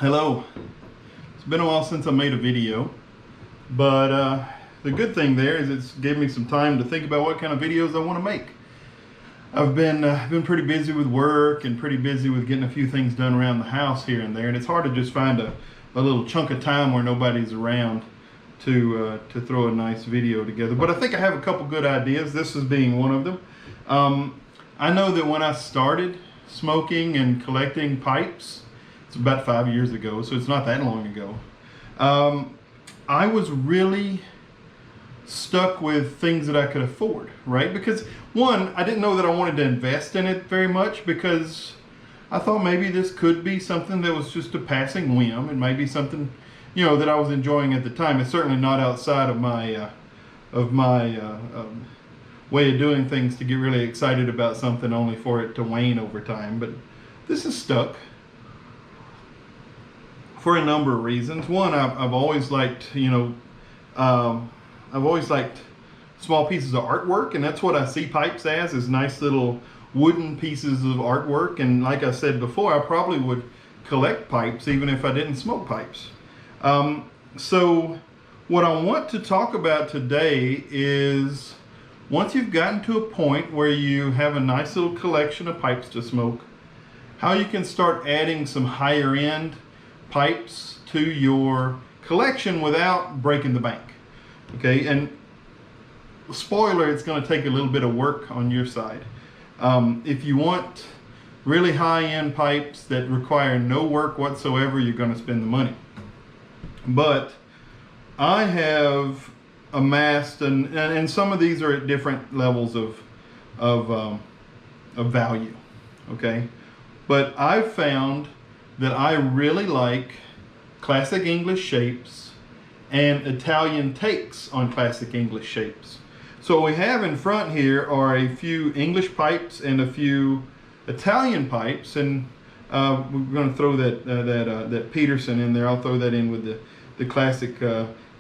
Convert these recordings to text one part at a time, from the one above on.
Hello. It's been a while since I made a video, but the good thing there is it's given me some time to think about what kind of videos I want to make. I've been pretty busy with work and pretty busy with getting a few things done around the house here and there, and it's hard to just find a little chunk of time where nobody's around to throw a nice video together. But I think I have a couple good ideas, this is being one of them. I know that when I started smoking and collecting pipes, it's about 5 years ago, so it's not that long ago. I was really stuck with things that I could afford, right? Because one, I didn't know that I wanted to invest in it very much because I thought maybe this could be something that was just a passing whim and maybe something, you know, that I was enjoying at the time. It's certainly not outside of my way of doing things to get really excited about something only for it to wane over time. But this is stuck for a number of reasons. One, I've always liked, I've always liked small pieces of artwork, and that's what I see pipes as, is nice little wooden pieces of artwork. And like I said before, I probably would collect pipes even if I didn't smoke pipes. So what I want to talk about today is once you've gotten to a point where you have a nice little collection of pipes to smoke, how you can start adding some higher end pipes to your collection without breaking the bank. Okay, and spoiler, it's going to take a little bit of work on your side. If you want really high-end pipes that require no work whatsoever, you're going to spend the money. But I have amassed, and some of these are at different levels of value. Okay, but I've found that I really like classic English shapes and Italian takes on classic English shapes. So what we have in front here are a few English pipes and a few Italian pipes, and we're going to throw that Peterson in there. I'll throw that in with the classic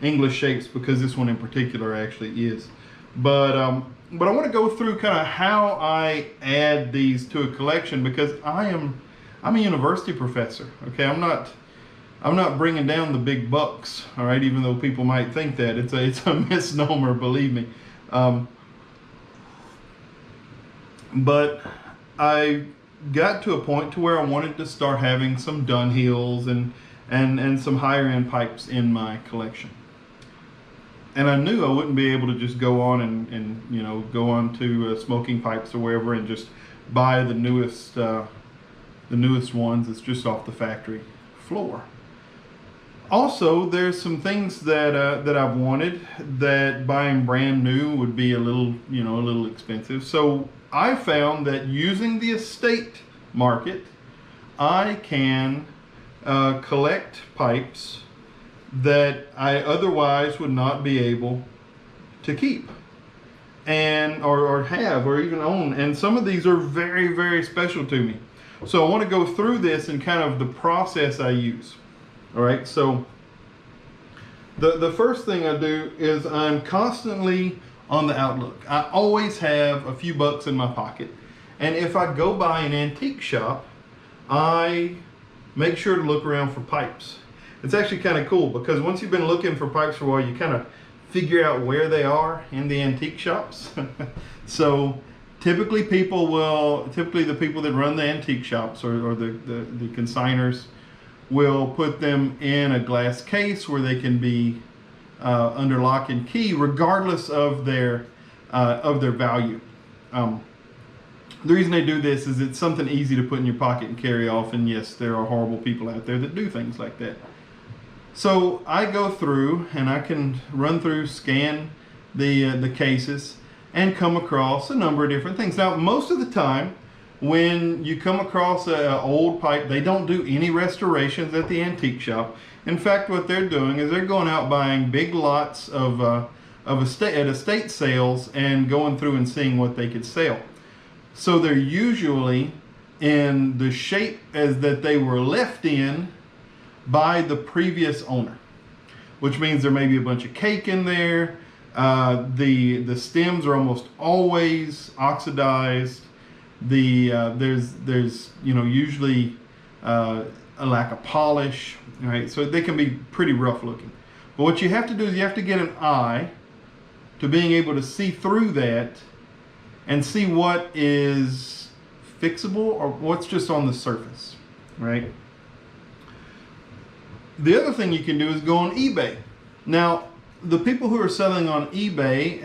English shapes because this one in particular actually is. But I want to go through kind of how I add these to a collection, because I'm a university professor. Okay, I'm not bringing down the big bucks. All right, even though people might think that it's a misnomer, believe me. But I got to a point to where I wanted to start having some Dunhills and some higher end pipes in my collection. And I knew I wouldn't be able to just go on and go on to smoking pipes or wherever and just buy the newest ones. It's just off the factory floor. Also, there's some things that I've wanted that buying brand new would be a little expensive. So I found that using the estate market, I can collect pipes that I otherwise would not be able to keep and or have or even own. And some of these are very, very special to me. So I want to go through this and kind of the process I use. All right, so the first thing I do is I'm constantly on the outlook. I always have a few bucks in my pocket, and if I go by an antique shop, I make sure to look around for pipes. It's actually kind of cool because once you've been looking for pipes for a while, you kind of figure out where they are in the antique shops. So typically the people that run the antique shops or the consigners will put them in a glass case where they can be under lock and key regardless of their value. The reason they do this is it's something easy to put in your pocket and carry off, and yes, there are horrible people out there that do things like that. So I go through and I can run through, scan the cases and come across a number of different things. Now, most of the time when you come across an old pipe, they don't do any restorations at the antique shop. In fact, what they're doing is they're going out buying big lots at estate sales and going through and seeing what they could sell. So they're usually in the shape as that they were left in by the previous owner, which means there may be a bunch of cake in there. The stems are almost always oxidized. There's usually a lack of polish, right? So they can be pretty rough looking. But what you have to do is you have to get an eye to being able to see through that and see what is fixable or what's just on the surface, right? The other thing you can do is go on eBay. Now, the people who are selling on eBay,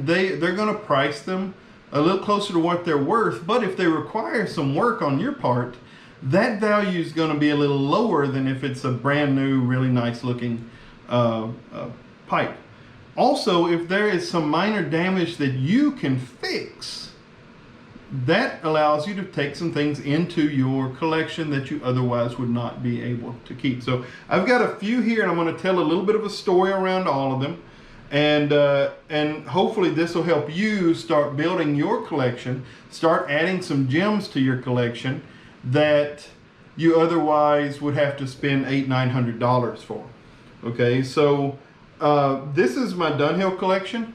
they're going to price them a little closer to what they're worth, but if they require some work on your part, that value is going to be a little lower than if it's a brand new, really nice looking pipe. Also, if there is some minor damage that you can fix, that allows you to take some things into your collection that you otherwise would not be able to keep. So I've got a few here, and I'm going to tell a little bit of a story around all of them. And hopefully this will help you start building your collection, start adding some gems to your collection that you otherwise would have to spend $800-900 for. Okay, so this is my Dunhill collection.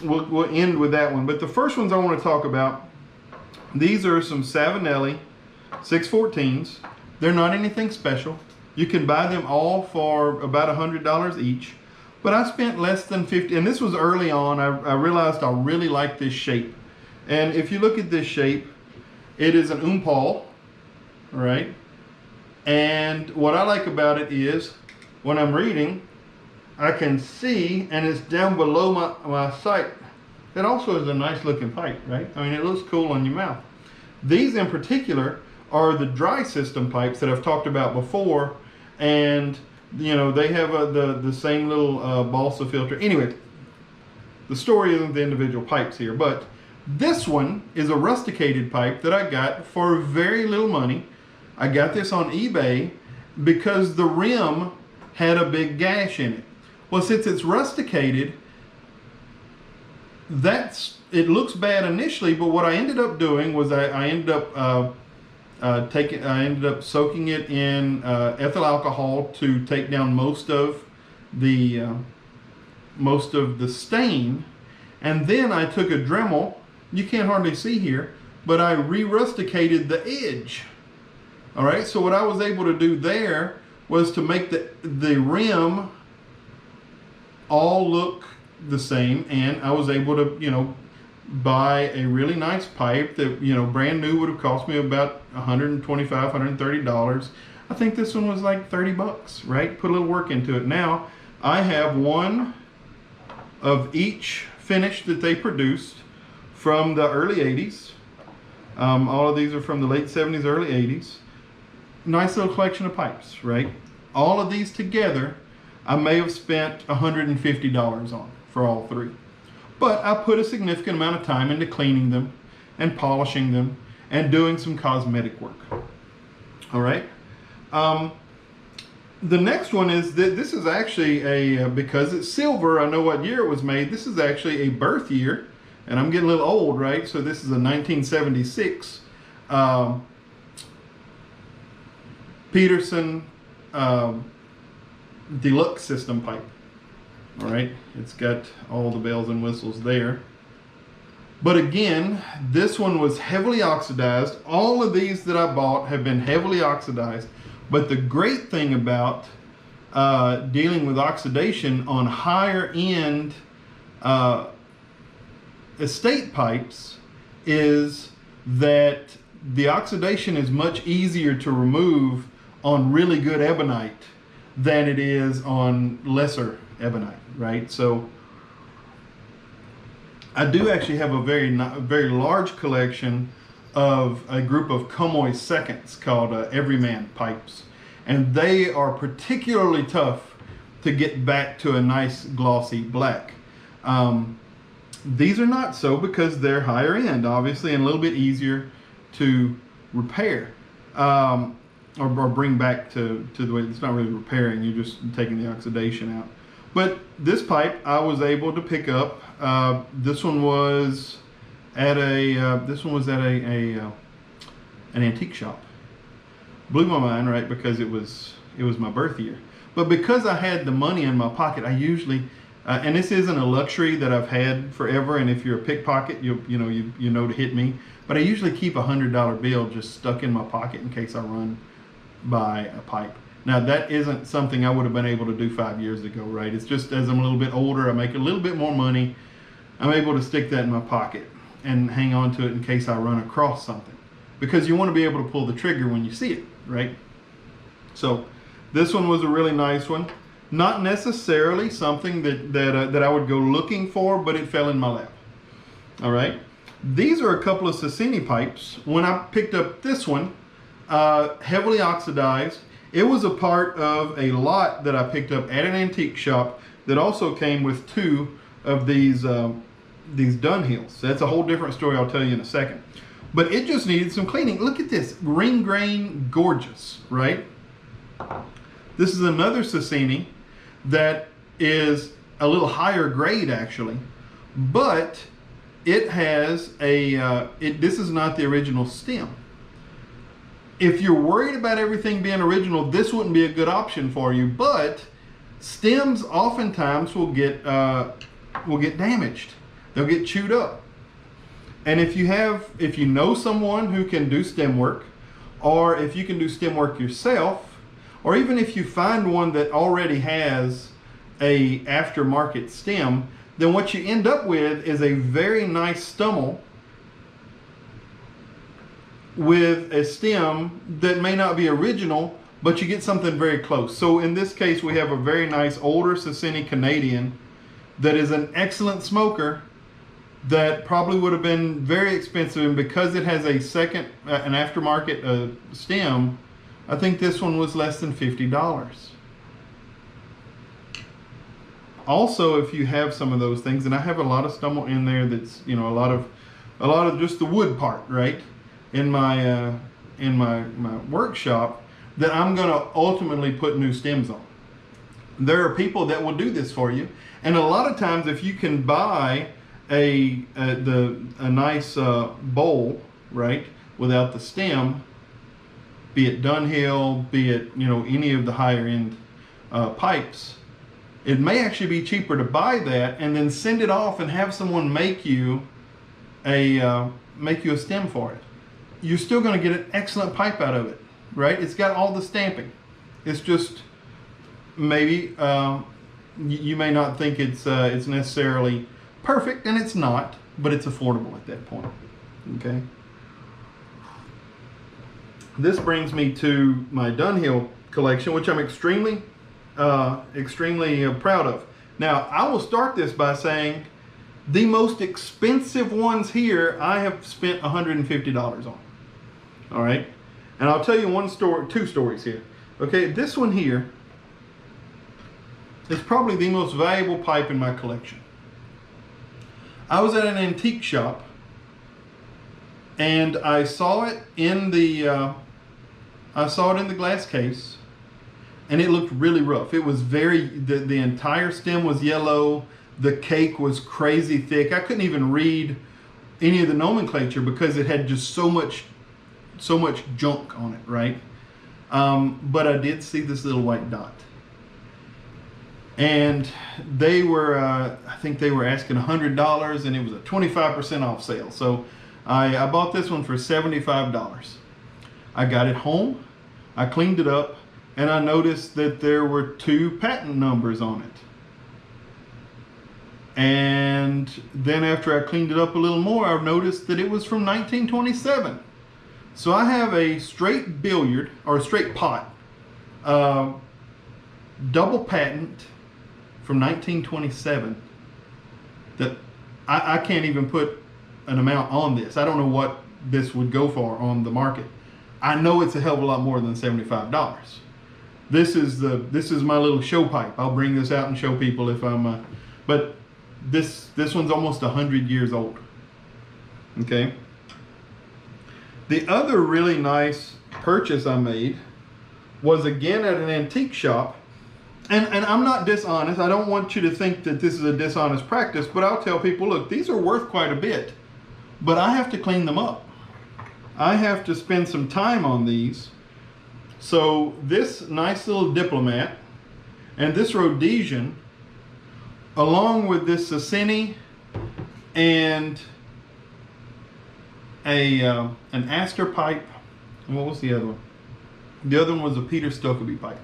We'll end with that one, but the first ones I want to talk about, these are some Savinelli 614s. They're not anything special. You can buy them all for about $100 each, but I spent less than $50, and this was early on. I realized I really like this shape, and if you look at this shape, it is an umpal, right? And what I like about it is when I'm reading, I can see, and it's down below my sight. It also is a nice looking pipe, right? I mean, it looks cool on your mouth. These in particular are the dry system pipes that I've talked about before, and you know, they have the same little balsa filter. Anyway, the story isn't the individual pipes here, but this one is a rusticated pipe that I got for very little money. I got this on eBay because the rim had a big gash in it. Well, since it's rusticated, it looks bad initially, but what I ended up doing was I ended up soaking it in ethyl alcohol to take down most of the stain, and then I took a Dremel. You can't hardly see here, but I re-rusticated the edge. All right, so what I was able to do there was to make the rim all look the same, and I was able to, you know, buy a really nice pipe that, you know, brand new would have cost me about $125, $130. I think this one was like $30, right? Put a little work into it. Now I have one of each finish that they produced from the early 80s. All of these are from the late 70s, early 80s. Nice little collection of pipes, right? All of these together, I may have spent $150 on for all three. But I put a significant amount of time into cleaning them and polishing them and doing some cosmetic work. All right. The next one is that this is actually because it's silver, I know what year it was made. This is actually a birth year, and I'm getting a little old, right? So this is a 1976 Peterson deluxe system pipe. All right, it's got all the bells and whistles there. But again, this one was heavily oxidized. All of these that I bought have been heavily oxidized. But the great thing about dealing with oxidation on higher end estate pipes is that the oxidation is much easier to remove on really good ebonite than it is on lesser ebonite, right? So I do actually have a very large collection of a group of Comoy seconds called Everyman pipes, and they are particularly tough to get back to a nice glossy black. These are not so because they're higher end, obviously, and a little bit easier to repair or bring back to the way. It's not really repairing, you're just taking the oxidation out. But this pipe I was able to pick up. This one was at an antique shop. Blew my mind, right? Because it was my birth year. But because I had the money in my pocket, I usually And this isn't a luxury that I've had forever. And if you're a pickpocket, you know to hit me. But I usually keep a $100 bill just stuck in my pocket in case I run by a pipe. Now that isn't something I would have been able to do 5 years ago, right? It's just as I'm a little bit older, I make a little bit more money, I'm able to stick that in my pocket and hang on to it in case I run across something. Because you want to be able to pull the trigger when you see it, right? So this one was a really nice one. Not necessarily something that I would go looking for, but it fell in my lap. All right. These are a couple of Sassini pipes. When I picked up this one, heavily oxidized. It was a part of a lot that I picked up at an antique shop that also came with 2 of these Dunhills. That's a whole different story I'll tell you in a second. But it just needed some cleaning. Look at this, ring grain, gorgeous, right? This is another Sassini that is a little higher grade actually, but it has a, this is not the original stem. If you're worried about everything being original, this wouldn't be a good option for you, but stems oftentimes will get damaged. They'll get chewed up. And if you know someone who can do stem work, or if you can do stem work yourself, or even if you find one that already has a aftermarket stem, then what you end up with is a very nice stummel with a stem that may not be original, but you get something very close. So in this case, we have a very nice older Sassini Canadian that is an excellent smoker that probably would have been very expensive, and because it has a second, an aftermarket stem, I think this one was less than $50. Also, if you have some of those things, and I have a lot of stummel in there that's, you know, a lot of just the wood part, right, in my workshop, that I'm going to ultimately put new stems on. There are people that will do this for you, and a lot of times if you can buy a nice bowl, right, without the stem, be it Dunhill, be it, you know, any of the higher end pipes, it may actually be cheaper to buy that and then send it off and have someone make you a stem for it. You're still going to get an excellent pipe out of it, right? It's got all the stamping. It's just maybe you may not think it's necessarily perfect, and it's not, but it's affordable at that point. Okay. This brings me to my Dunhill collection, which I'm extremely proud of. Now, I will start this by saying the most expensive ones here I have spent $150 on. All right, and I'll tell you two stories here. Okay, this one here is probably the most valuable pipe in my collection. I was at an antique shop and I saw it in the glass case, and it looked really rough. It was the entire stem was yellow. The cake was crazy thick. I couldn't even read any of the nomenclature because it had just so much junk on it, right? But I did see this little white dot. And they were, I think they were asking $100, and it was a 25% off sale. So I bought this one for $75. I got it home, I cleaned it up, and I noticed that there were 2 patent numbers on it. And then after I cleaned it up a little more, I noticed that it was from 1927. So I have a straight billiard, or a straight pot, double patent from 1927 that I can't even put an amount on this. I don't know what this would go for on the market. I know it's a hell of a lot more than $75. This is my little show pipe. I'll bring this out and show people if I'm, but this one's almost 100 years old. Okay. The other really nice purchase I made was again at an antique shop. And I'm not dishonest. I don't want you to think that this is a dishonest practice, but I'll tell people, look, these are worth quite a bit, but I have to clean them up. I have to spend some time on these. So this nice little Diplomat and this Rhodesian along with this Sassini and an Astor pipe. And what was the other one? The other one was a Peter Stokeby pipe.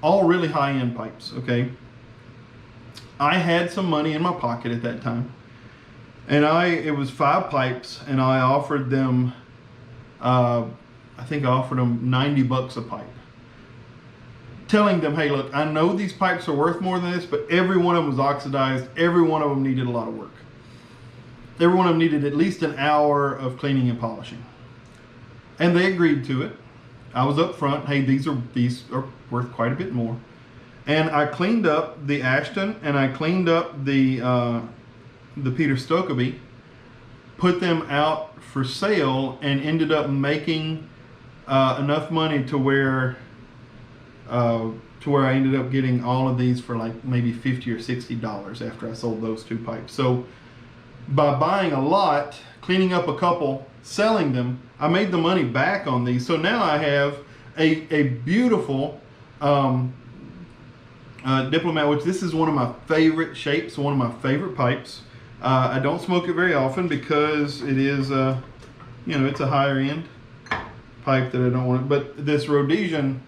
All really high-end pipes, okay? I had some money in my pocket at that time. And it was 5 pipes, and I offered them, I think I offered them $90 a pipe. Telling them, hey, look, I know these pipes are worth more than this, but every one of them was oxidized. Every one of them needed a lot of work. Every one of them needed at least an hour of cleaning and polishing. And they agreed to it. I was up front, hey, these are worth quite a bit more. And I cleaned up the Ashton and I cleaned up the Peter Stokeby, put them out for sale, and ended up making enough money to where I ended up getting all of these for like maybe $50 or $60 after I sold those 2 pipes. So by buying a lot, cleaning up a couple, selling them, I made the money back on these. So now I have a beautiful Diplomat, which this is one of my favorite shapes, one of my favorite pipes. I don't smoke it very often because it is, it's a higher end pipe that I don't want. But this Rhodesian,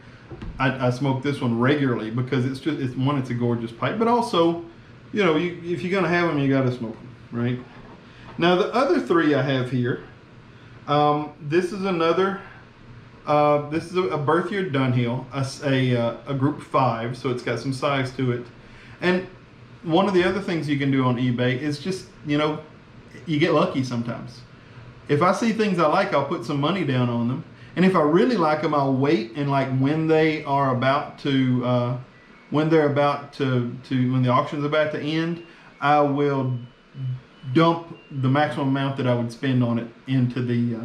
I smoke this one regularly because it's a gorgeous pipe. But also, if you're gonna have them, you gotta smoke them, right? Now the other 3 I have here, this is another. This is a Berthier Dunhill, a group 5, so it's got some size to it. And one of the other things you can do on eBay is just, you get lucky sometimes. If I see things I like, I'll put some money down on them. And if I really like them, I'll wait, and like when the auction's about to end, I will dump the maximum amount that I would spend on it into the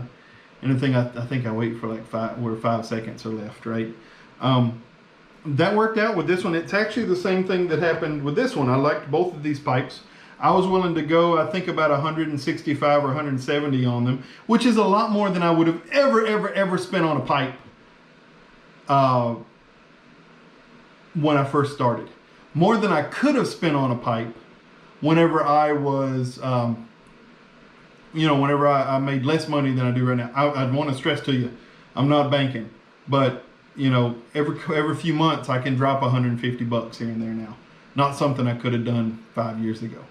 thing. I think I wait for like 5 seconds are left, right? That worked out with this one. It's actually the same thing that happened with this one. I liked both of these pipes. I was willing to go, I think, about 165 or 170 on them, which is a lot more than I would have ever spent on a pipe when I first started. More than I could have spent on a pipe whenever I was, whenever I made less money than I do right now. I'd want to stress to you, I'm not banking, but every few months I can drop $150 here and there now. Not something I could have done 5 years ago.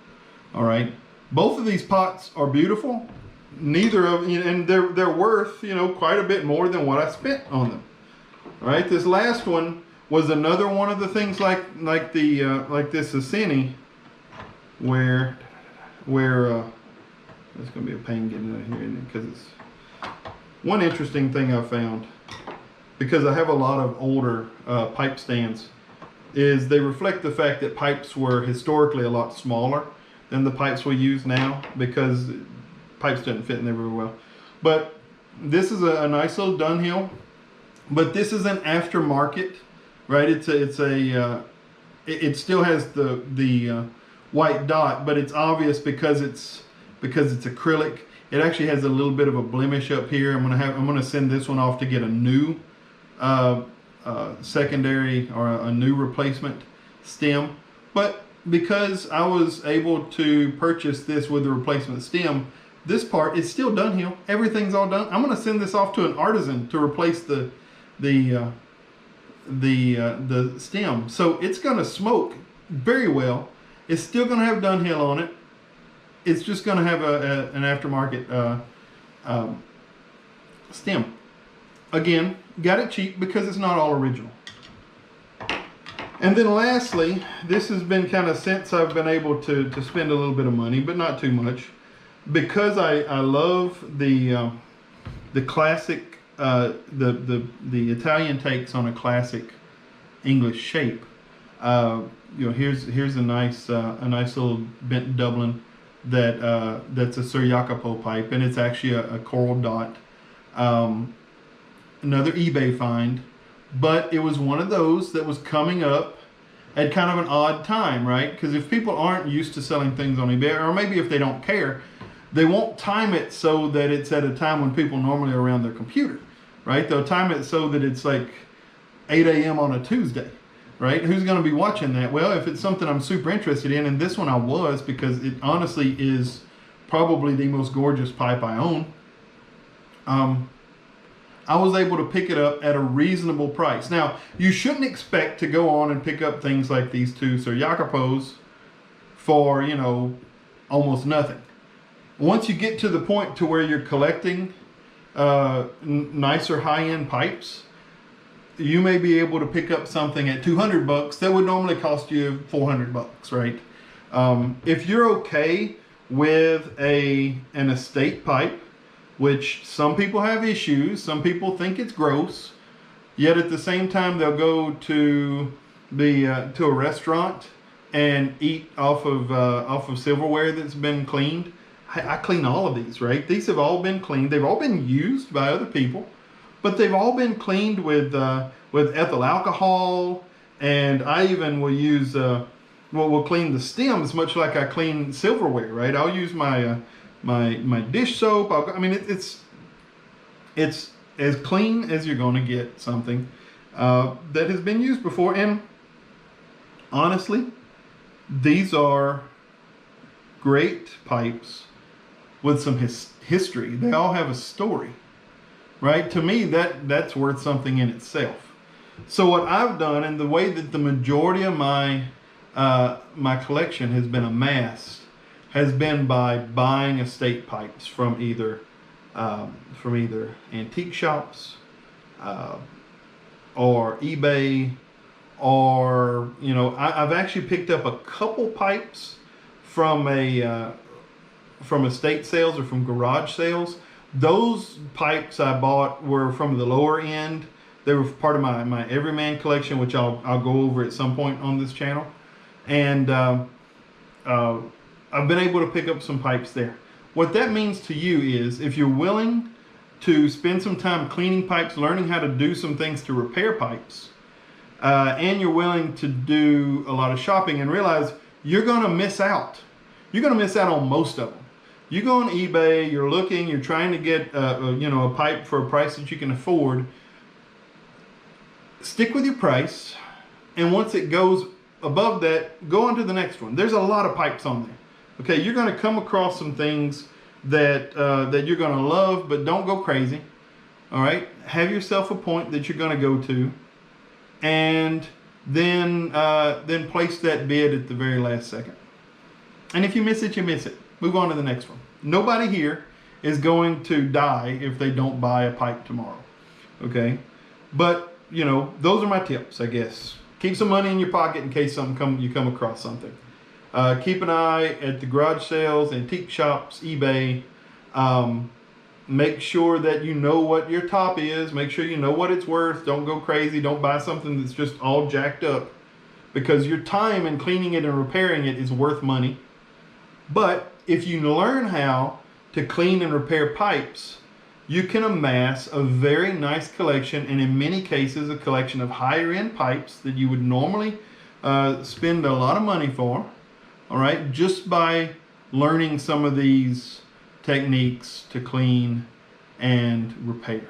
All right, both of these pots are beautiful. Neither of and they're worth quite a bit more than what I spent on them. All right, this last one was another one of the things like this Sassini, where it's going to be a pain getting out of here, isn't it? Because it's one interesting thing I found, because I have a lot of older pipe stands, is they reflect the fact that pipes were historically a lot smaller than the pipes we use now, because pipes didn't fit in there very well. But this is a nice little Dunhill, but this is an aftermarket, right? It still has the white dot, but it's obvious because it's acrylic. It actually has a little bit of a blemish up here. I'm gonna send this one off to get a new secondary or a new replacement stem. But because I was able to purchase this with the replacement stem, this part is still Dunhill. Everything's all done. I'm gonna send this off to an artisan to replace the stem. So it's gonna smoke very well. It's still gonna have Dunhill on it. It's just going to have an aftermarket stem. Again, got it cheap because it's not all original. And then lastly, this has been kind of since I've been able to spend a little bit of money, but not too much, because I love the classic, the Italian takes on a classic English shape. Here's a nice little bent Dublin that's a Sir Jacopo pipe, and it's actually a coral dot. Another eBay find, but it was one of those that was coming up at kind of an odd time, right? Because if people aren't used to selling things on eBay, or maybe if they don't care, they won't time it so that it's at a time when people normally are around their computer, right? They'll time it so that it's like 8 a.m. on a Tuesday. right? Who's going to be watching that? Well, if it's something I'm super interested in, and this one I was, because it honestly is probably the most gorgeous pipe I own. I was able to pick it up at a reasonable price. Now, you shouldn't expect to go on and pick up things like these two Suryakapos for, you know, almost nothing. Once you get to the point to where you're collecting nicer high-end pipes, you may be able to pick up something at $200 that would normally cost you $400, right? If you're okay with an estate pipe, which some people have issues, some people think it's gross, yet at the same time they'll go to to a restaurant and eat off of silverware that's been cleaned. I clean all of these, right? These have all been cleaned. They've all been used by other people, but they've all been cleaned with ethyl alcohol, and I even will use we'll clean the stems much like I clean silverware, right? I'll use my my dish soap. I mean, it's as clean as you're going to get something that has been used before. And honestly, these are great pipes with some history. They all have a story, right? To me, that's worth something in itself. So what I've done, and the way that the majority of my my collection has been amassed, has been by buying estate pipes from either antique shops or eBay, or, you know, I've actually picked up a couple pipes from estate sales or from garage sales. Those pipes I bought were from the lower end. They were part of my Everyman collection, which I'll go over at some point on this channel. And I've been able to pick up some pipes there. What that means to you is, if you're willing to spend some time cleaning pipes, learning how to do some things to repair pipes, and you're willing to do a lot of shopping, and realize you're going to miss out. You're going to miss out on most of them. You go on eBay, you're looking, you're trying to get a pipe for a price that you can afford. Stick with your price, and once it goes above that, go on to the next one. There's a lot of pipes on there. Okay, you're going to come across some things that you're going to love, but don't go crazy. All right, have yourself a point that you're going to go to, and then place that bid at the very last second. And if you miss it, you miss it. Move on to the next one. Nobody here is going to die if they don't buy a pipe tomorrow. Okay, but you know, those are my tips, I guess. Keep some money in your pocket in case you come across something. Keep an eye at the garage sales, antique shops, eBay. Make sure that you know what your top is. Make sure you know what it's worth. Don't go crazy. Don't buy something that's just all jacked up, because your time in cleaning it and repairing it is worth money. But if you learn how to clean and repair pipes, you can amass a very nice collection, and in many cases a collection of higher end pipes that you would normally spend a lot of money for. All right, just by learning some of these techniques to clean and repair.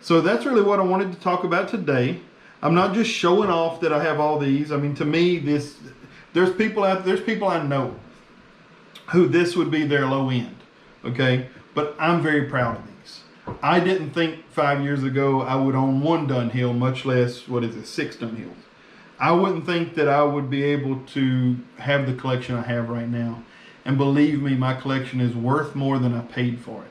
So that's really what I wanted to talk about today. I'm not just showing off that I have all these. I mean, to me, there's people I know who this would be their low end. Okay, but I'm very proud of these. I didn't think 5 years ago I would own one Dunhill, much less 6 Dunhills. I wouldn't think that I would be able to have the collection I have right now. And believe me, my collection is worth more than I paid for it.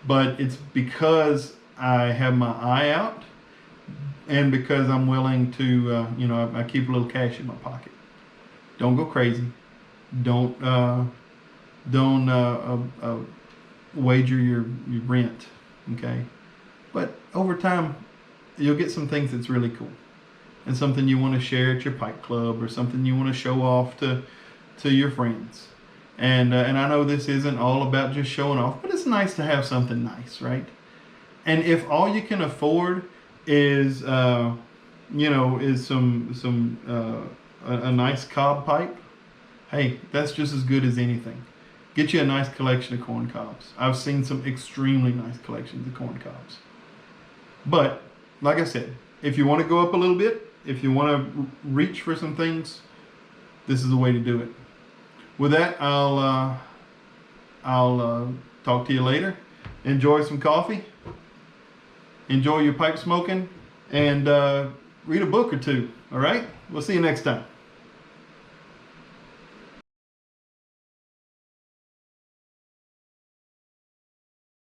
But it's because I have my eye out, and because I'm willing to, I keep a little cash in my pocket. Don't go crazy. Don't wager your rent, okay? But over time, you'll get some things that's really cool, and something you want to share at your pipe club, or something you want to show off to your friends. And I know this isn't all about just showing off, but it's nice to have something nice, right? And if all you can afford is a nice cob pipe, hey, that's just as good as anything. Get you a nice collection of corn cobs. I've seen some extremely nice collections of corn cobs. But like I said, if you want to go up a little bit, if you want to reach for some things, this is the way to do it. With that, I'll talk to you later. Enjoy some coffee. Enjoy your pipe smoking, and read a book or two. All right. We'll see you next time.